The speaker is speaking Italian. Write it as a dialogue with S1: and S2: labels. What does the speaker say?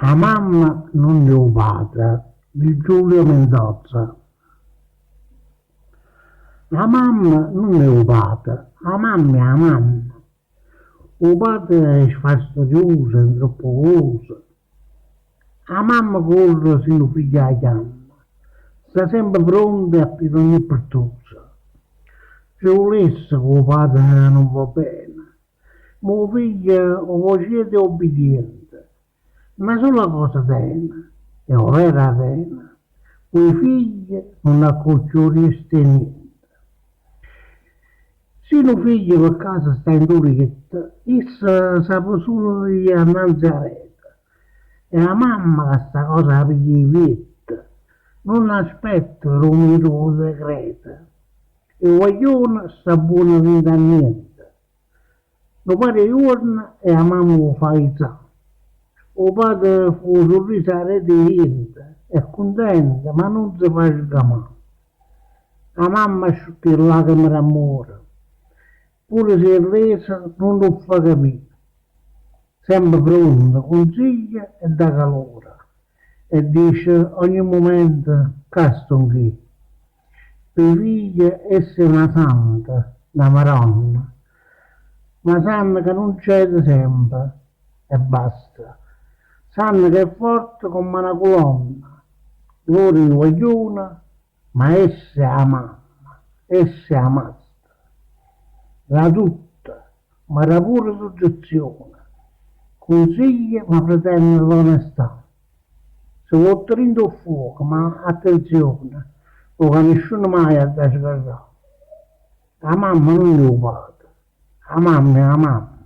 S1: La mamma non è un padre di Giulio Mendoza. La mamma non è un padre, la mamma è la mamma. Un padre è fastidioso, è troppo uso. La mamma corre se il figlio la chiama, sta sempre pronta a per ogni pertusa. Se volesse che il padre non va bene, ma il figlio lo siete obbediente, ma solo la cosa teme, è la vera pena. Quei figli non accorgereste niente. Se un figlio per caso sta in turchetta, essa sa solo di annanzi a rete. E la mamma che sta cosa la piglia vietta, non aspetta un minuto segreto. E il guaglione sta buono vita a niente. Lo padre giorna e la mamma lo fa i sa. O padre fu sorriso a rete niente, è contenta ma non si fa sgamare. La mamma asciutta le lacrime d'amore. Pure se è resa non lo fa capire, sempre pronto, consiglia e dà calore, e dice ogni momento casto qui, per i figli essere una santa, una maronna, ma sanno che non cede sempre, e basta, sanno che è forte come una colonna, loro i guaglione, ma essa è la mamma, essa è la madre. La tutta, ma era pure soggezione. Consiglia ma pretende l'onestà. Se vuol tenere il fuoco, ma attenzione, perché nessuno mai ha da sgarrare. La mamma non è un padre, la mamma è la mamma.